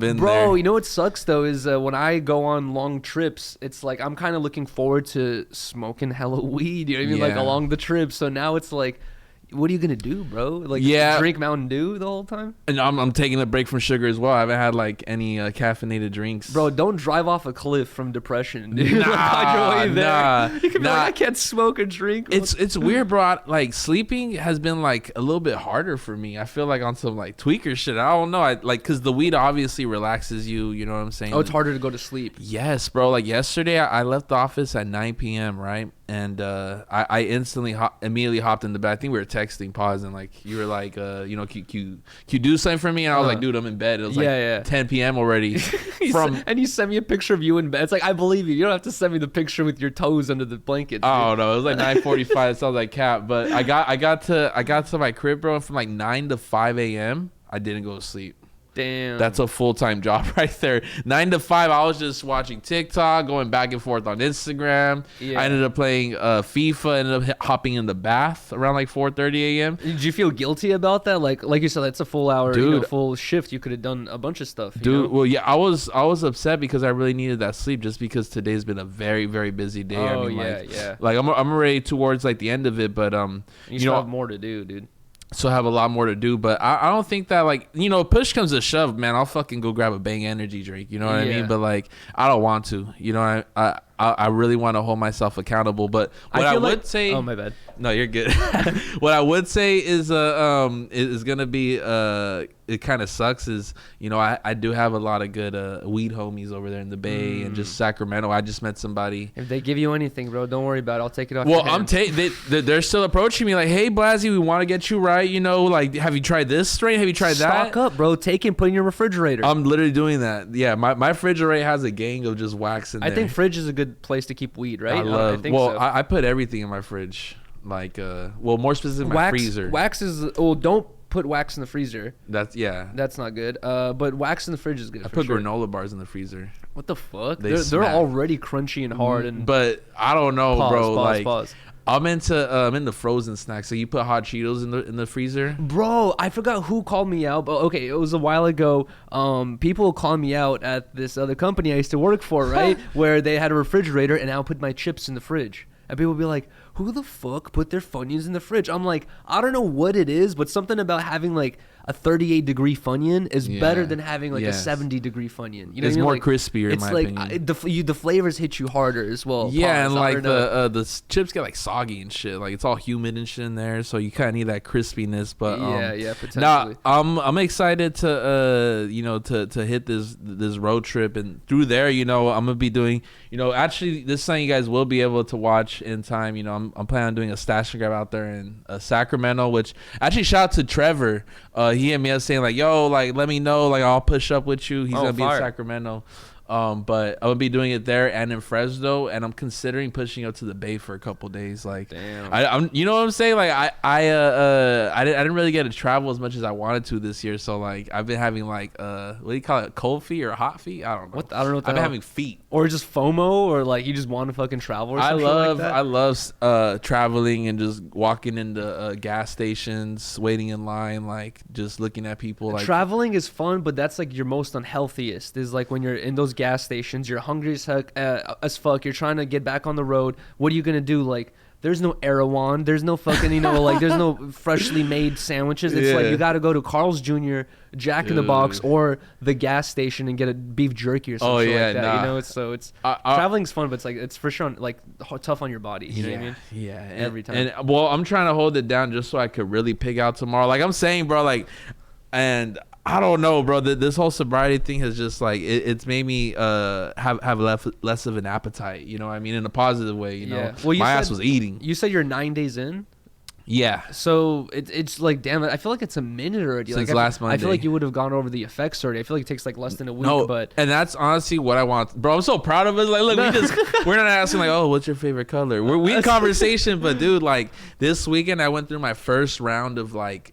Been Bro, there. you know what sucks though is when I go on long trips, it's like I'm kind of looking forward to smoking hella weed. You know what I mean? Like Yeah. along the trip. So now it's like, what are you gonna do, bro? Like, Yeah. drink Mountain Dew the whole time? And I'm taking a break from sugar as well. I haven't had like any caffeinated drinks. Bro, don't drive off a cliff from depression, dude. Nah, Like, on your way there. nah, You can be nah. like, I can't smoke or drink. It's weird, bro. Like sleeping has been like a little bit harder for me. I feel like on some like tweaker shit. I don't know. I like because the weed obviously relaxes you. You know what I'm saying? Oh, it's harder to go to sleep. Yes, bro. Like yesterday, I left the office at 9 p.m. right, and I instantly immediately hopped in the bed. I think we were texting, pausing. Like you were like, can you do something for me? And I was like, dude, I'm in bed. It was like 10 p.m. already. And you sent me a picture of you in bed. It's like, I believe you. You don't have to send me the picture with your toes under the blanket. Oh no, it was like 9:45. It sounds like cap, but I got to my crib, bro, and from like 9 to 5 a.m. I didn't go to sleep. Damn. That's a full-time job right there. 9 to 5, I was just watching TikTok, going back and forth on Instagram. Yeah. I ended up playing FIFA, ended up hopping in the bath around like 4:30 a.m. Did you feel guilty about that? Like you said, that's a full hour, Dude. full shift. You could have done a bunch of stuff. you Dude, know? well, yeah, I was upset because I really needed that sleep just because today's been a very, very busy day. Oh, I mean, yeah. Like I'm already towards like the end of it, but You still have more to do, dude. so I have a lot more to do, but I don't think that like, push comes to shove, man, I'll fucking go grab a Bang energy drink, you know what I Yeah. mean? But like, I don't want to, I really want to hold myself accountable, but what I would say, oh, my bad. no, you're good. What I would say is gonna be it kind of sucks is I do have a lot of good weed homies over there in the Bay and just Sacramento. I just met somebody. If they give you anything, bro, don't worry about it. I'll take it off. Well, your hands. they're still approaching me like, hey, Blazzy, we want to get you right. Like, have you tried this strain? Have you tried that? Stock up, bro. Take it and put it in your refrigerator. I'm literally doing that. Yeah, my refrigerator has a gang of just wax in there. I think fridge is a good place to keep weed, right? I think well, so. I put everything in my fridge. Like, more specifically, my freezer. Wax is don't put wax in the freezer. That's not good. But wax in the fridge is good. I for put sure. granola bars in the freezer. What the fuck? They They're smack. already crunchy and hard and. But I don't know, bro. Like, Pause. I'm into frozen snacks. So you put hot Cheetos in the freezer. Bro, I forgot who called me out, but okay, it was a while ago. People called me out at this other company I used to work for, right? Where they had a refrigerator, and I would put my chips in the fridge. And people would be like, who the fuck put their Funyuns in the fridge? I'm like, I don't know what it is, but something about having like a 38-degree Funyun is better than having like a 70-degree Funyun. You know it's what I mean? more Like, crispier, in my opinion. It's like the flavors hit you harder as well. Yeah, Pause. and I like don't know. the chips get like soggy and shit. Like it's all humid and shit in there, so you kind of need that crispiness. But yeah, potentially. now I'm excited to to hit this road trip, and through there, I'm gonna be doing actually this is something you guys will be able to watch in time. I'm planning on doing a stash and grab out there in Sacramento, which actually shout out to Trevor. He hit me up saying like, yo, like let me know, like I'll push up with you. He's gonna be in Sacramento. But I'm gonna be doing it there and in Fresno, and I'm considering pushing up to the Bay for a couple days. Like, damn. I'm, you know what I'm saying? Like, I didn't really get to travel as much as I wanted to this year. So like, I've been having like, what do you call it? Cold feet or hot feet? I don't know. I don't know. I've been having feet. Or just FOMO, or like you just want to fucking travel. Or something like that. I love traveling and just walking into gas stations, waiting in line, like just looking at people. Like traveling is fun, but that's like your most unhealthiest. Is like when you're in those gas stations, you're hungry as fuck. You're trying to get back on the road. What are you gonna do? Like, there's no Erewhon. There's no fucking like there's no freshly made sandwiches. It's like you got to go to Carl's Jr., Jack in the Box, or the gas station and get a beef jerky or something like that. Traveling's fun, but it's for sure like tough on your body. You know what I mean? Yeah, every time. And well, I'm trying to hold it down just so I could really pig out tomorrow. Like I'm saying, bro, like, and I don't know, bro. This whole sobriety thing has just like it's made me have less of an appetite. You know what I mean? In a positive way. You know, well, my ass was eating. You said you're 9 days in. Yeah. So it's like, damn it. I feel like it's a minute already. Since like, last Monday. I feel like you would have gone over the effects already. I feel like it takes like less than a week. No, but and that's honestly what I want, bro. I'm so proud of us. Like, look, we're not asking like, oh, what's your favorite color? We in conversation, but dude, like this weekend I went through my first round of like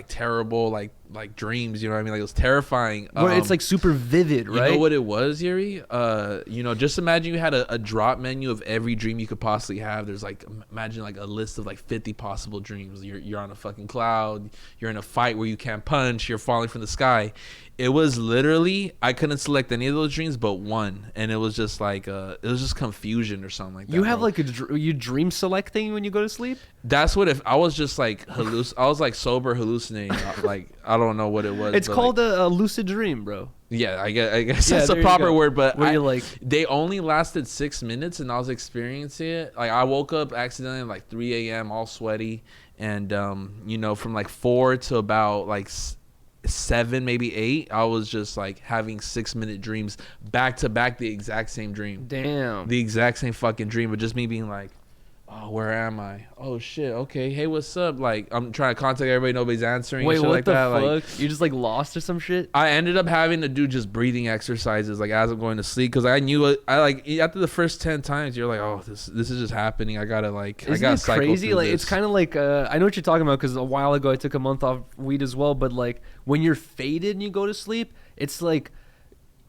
terrible like like dreams. You know what I mean? Like it was terrifying. Where it's like super vivid, right? You know what it was, Yuri? You know, just imagine you had a drop menu of every dream you could possibly have. There's like, imagine like a list of like 50 possible dreams. You're on a fucking cloud. You're in a fight where you can't punch. You're falling from the sky. It was literally, I couldn't select any of those dreams but one, and it was just like it was just confusion or something like that. You have like you dream selecting when you go to sleep? That's what, if I was just like I was like sober hallucinating. Like I don't know what it was. It's called like, a lucid dream, bro. Yeah, I guess that's a proper word, but where you're like, they only lasted 6 minutes, and I was experiencing it. Like I woke up accidentally at like 3 a.m. all sweaty, and you know, from like 4 to about like 7, maybe 8, I was just like having 6-minute dreams back to back, the exact same dream. Damn. The exact same fucking dream, but just me being like, oh, where am I? Oh shit. Okay. Hey, what's up? Like I'm trying to contact everybody, nobody's answering. Wait, and shit what like the that. fuck? Like, You just like lost or some shit? I ended up having to do just breathing exercises like as I'm going to sleep, because I knew I like after the first 10 times you're like, oh, this is just happening. I gotta like Isn't I gotta it cycle crazy? through Like this. it's kind of like I know what you're talking about, because a while ago I took a month off weed as well. But like when you're faded and you go to sleep, it's like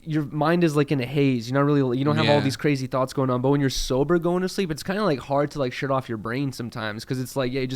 your mind is like in a haze. You're not really, you don't have all these crazy thoughts going on. But when you're sober going to sleep, it's kind of like hard to like shut off your brain sometimes, because it's like, yeah, it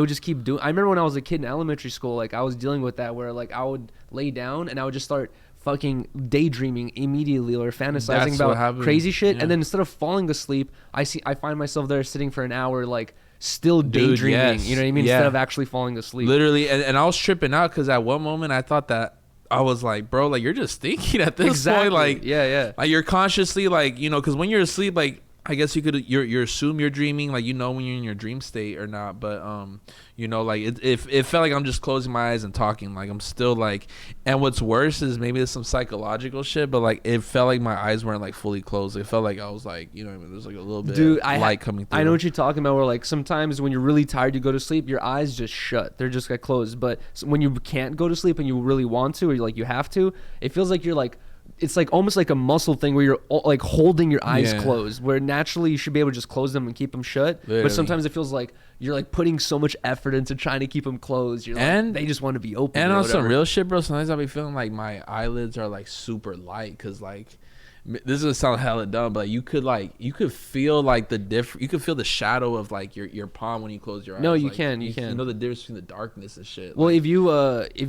would just keep doing. I remember when I was a kid in elementary school, like I was dealing with that, where like I would lay down and I would just start fucking daydreaming immediately or fantasizing about crazy shit. And then instead of falling asleep, I find myself there sitting for an hour, like still daydreaming. You know what I mean? Instead of actually falling asleep. Literally, and I was tripping out, because at one moment I thought that I was like, bro, like you're just thinking at this point, like like you're consciously like, you know, because when you're asleep, like I guess you assume you're dreaming, like, you know, when you're in your dream state or not, but you know, like it felt like I'm just closing my eyes and talking, like I'm still like, and what's worse is maybe there's some psychological shit, but like it felt like my eyes weren't like fully closed. It felt like I was like, you know, there's like a little bit of light coming through. I know what you're talking about, where like sometimes when you're really tired, you go to sleep, your eyes just shut, they're just like closed. But when you can't go to sleep and you really want to, or like you have to, it feels like you're like, it's like almost like a muscle thing where you're like holding your eyes closed, where naturally you should be able to just close them and keep them shut. Literally. But sometimes it feels like you're like putting so much effort into trying to keep them closed. You're like, they just want to be open. And on some real shit, bro, sometimes I'll be feeling like my eyelids are like super light, because like, this is gonna sound hella dumb, but you could feel like you could feel the shadow of like your palm when you close your eyes. No, you like, can. You know the difference between the darkness and shit. Well, like, if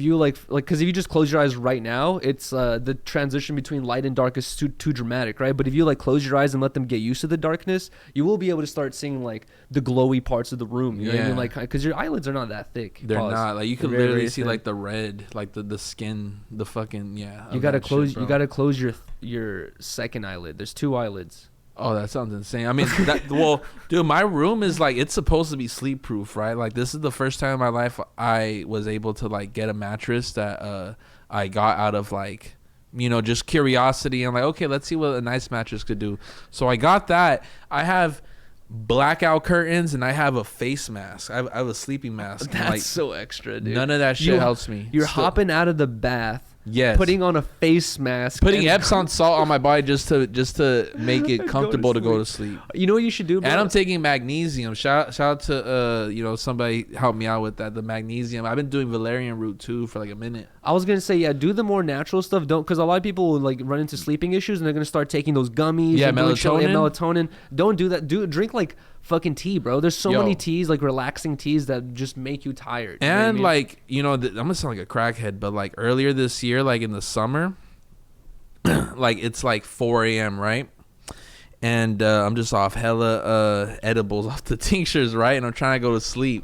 you like, because if you just close your eyes right now, it's the transition between light and dark is too dramatic, right? But if you like close your eyes and let them get used to the darkness, you will be able to start seeing like the glowy parts of the room. You know what I mean? Like, because your eyelids are not that thick. They're not. Like you can literally see like the red, like the skin, the fucking You gotta close. You gotta close your second eyelid. There's 2 eyelids. Oh, that sounds insane. I mean, well, dude, my room is like, it's supposed to be sleep proof, right? Like this is the first time in my life I was able to like get a mattress that I got out of like, you know, just curiosity. And like, okay, let's see what a nice mattress could do. So I got that. I have blackout curtains and I have a face mask. I have a sleeping mask. That's like, so extra, dude. None of that shit helps me. You're hopping out of the bath. Yes. Putting on a face mask. Putting Epsom salt on my body just to make it comfortable to go to sleep. You know what you should do, bro? And I'm taking magnesium. Shout out to you know, somebody helped me out with that. The magnesium. I've been doing valerian root too for like a minute. I was gonna say, yeah, do the more natural stuff. Don't, because a lot of people will like run into sleeping issues and they're gonna start taking those gummies. Yeah, melatonin. melatonin. Don't do that. Drink like fucking tea, bro. There's so many teas, like relaxing teas, that just make you tired. And you know what I mean? Like, you know, I'm gonna sound like a crackhead, but like earlier this year, like in the summer, like it's like 4 a.m. right, and I'm just off hella edibles off the tinctures, right, and I'm trying to go to sleep.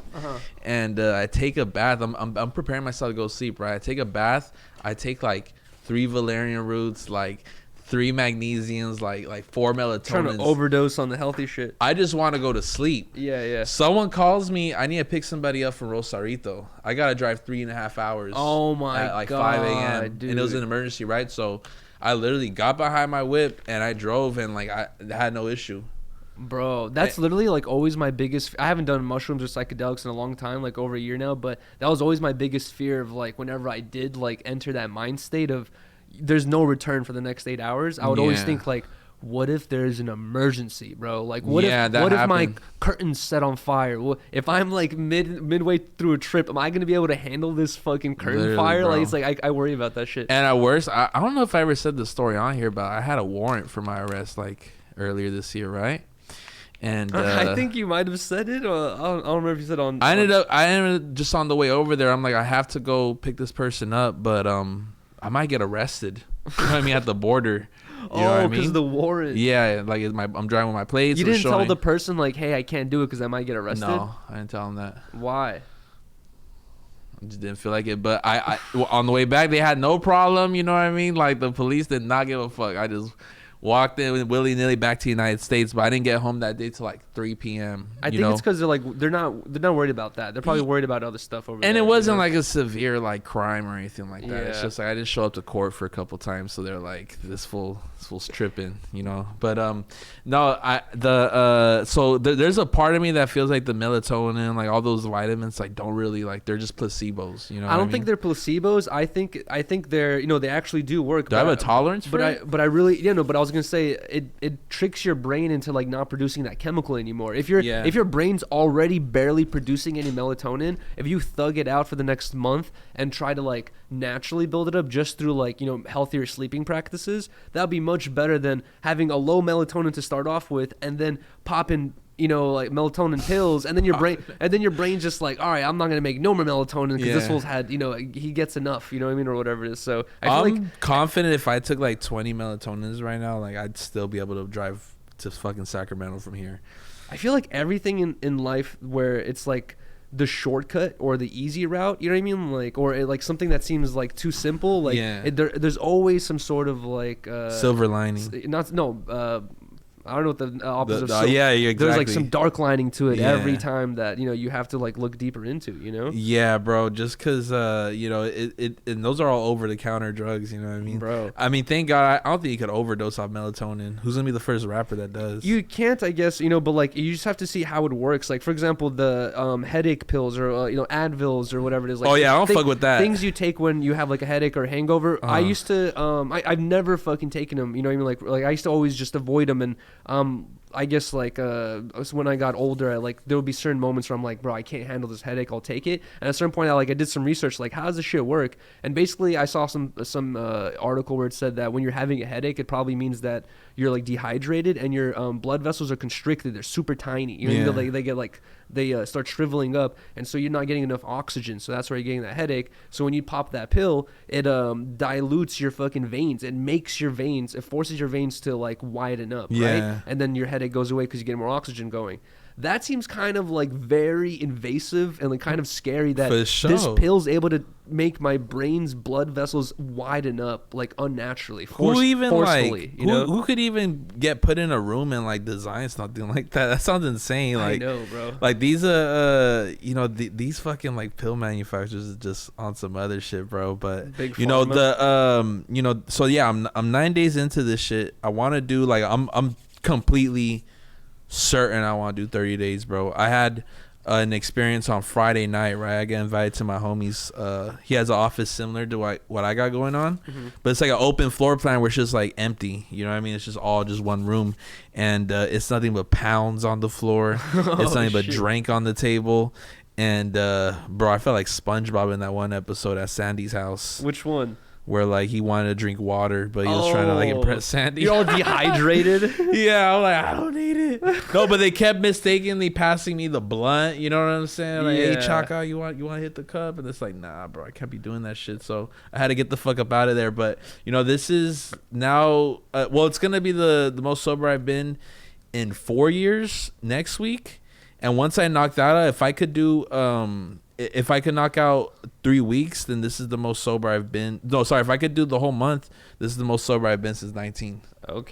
And I take a bath. I'm preparing myself to go to sleep, right? I take a bath. I take like 3 valerian roots, like 3 magnesiums, like 4 melatonins. Trying to overdose on the healthy shit. I just want to go to sleep. Yeah. Someone calls me. I need to pick somebody up from Rosarito. I gotta drive 3.5 hours. Oh my at like god, 5 a.m. dude. And it was an emergency, right? So I literally got behind my whip and I drove, and like I had no issue. Bro, that's literally like always my biggest. I haven't done mushrooms or psychedelics in a long time, like over a year now. But that was always my biggest fear of like whenever I did like enter that mind state of there's no return for the next 8 hours. I would always think like, what if there's an emergency, bro? Like, what Yeah, if that what if my happened. curtain's set on fire? If I'm like midway through a trip, am I gonna be able to handle this fucking curtain Literally, fire? bro. Like, it's like I worry about that shit. And at worst, I don't know if I ever said the story on here, but I had a warrant for my arrest like earlier this year, right? And I think you might have said it, or I don't remember if you said on. I ended up just on the way over there. I'm like, I have to go pick this person up, but I might get arrested. You know what I mean, at the border. You know what I mean? Because the warrant. Yeah, like I'm driving with my plates. You didn't tell the person like, hey, I can't do it because I might get arrested. No, I didn't tell him that. Why? I just didn't feel like it. But I on the way back, they had no problem. You know what I mean? Like the police did not give a fuck. I just walked in willy nilly back to the United States, but I didn't get home that day till like 3 p.m. I think it's because they're not worried about that. They're probably worried about other stuff over there. And it wasn't like a severe like crime or anything like that. Yeah. It's just like I didn't show up to court for a couple times, so they're like, this fool's tripping, you know. But there's a part of me that feels like the melatonin, like all those vitamins, like don't really like, they're just placebos, you know. I don't think they're placebos. I think they're they actually do work. Do I have a tolerance for it? But I really but I was gonna say it tricks your brain into like not producing that chemical anymore. If your brain's already barely producing any melatonin, if you thug it out for the next month and try to like naturally build it up just through like healthier sleeping practices, that'd be much better than having a low melatonin to start off with and then popping like melatonin pills, and then your brain's just like, all right, I'm not gonna make no more melatonin because this fool's had he gets enough, you know what I mean, or whatever it is. So I'm confident if I took like 20 melatonins right now, like I'd still be able to drive to fucking Sacramento from here. I feel like everything in life where it's like the shortcut or the easy route, you know what I mean, like, or like something that seems like too simple, like there's always some sort of like silver lining. I don't know what the opposite of exactly. There's like some dark lining to it every time that you have to like look deeper into. Yeah, bro. Just because and those are all over the counter drugs. You know what I mean, bro? I mean, thank God. I don't think you could overdose off melatonin. Who's gonna be the first rapper that does? You can't, I guess. But like you just have to see how it works. Like for example, the headache pills or Advils or whatever it is. Like, I don't fuck with that. Things you take when you have like a headache or a hangover. I used to. I've never fucking taken them. You know what I mean? Like I used to always just avoid them and. I guess like when I got older, there would be certain moments where I'm like, bro, I can't handle this headache. I'll take it. And at a certain point, I did some research, like how does this shit work? And basically, I saw some article where it said that when you're having a headache, it probably means that you're like dehydrated and your blood vessels are constricted. They're super tiny. They start shriveling up, and so you're not getting enough oxygen. So that's where you're getting that headache. So when you pop that pill, it dilutes your fucking veins. It makes your veins. It forces your veins to like widen up, right? And then your headache goes away because you get more oxygen going. That seems kind of like very invasive and like kind of scary that this pill's able to make my brain's blood vessels widen up like unnaturally, forcefully. Who could even get put in a room and like design something like that? That sounds insane. Like, I know, bro. Like these these fucking like pill manufacturers is just on some other shit, bro. But Big so yeah, I'm 9 days into this shit. I want to do like I'm completely certain I want to do 30 days, bro. I had an experience on Friday night, right? I got invited to my homie's. He has an office similar to what I got going on, but it's like an open floor plan where it's just like empty. You know what I mean? It's just all just one room, and it's nothing but pounds on the floor. It's nothing but drink on the table. And bro, I felt like SpongeBob in that one episode at Sandy's house. Which one? Where like he wanted to drink water, but he was trying to like impress Sandy. You're all dehydrated. Yeah, I'm like, I don't need it. No, but they kept mistakenly passing me the blunt. You know what I'm saying? Like, hey, Chaka, you want to hit the cup? And it's like, nah, bro, I can't be doing that shit. So I had to get the fuck up out of there. But this is now. It's gonna be the most sober I've been in 4 years next week. And once I knock that out, if I could knock out 3 weeks, then this is the most sober I've been. No, sorry. If I could do the whole month, this is the most sober I've been since 19. Okay.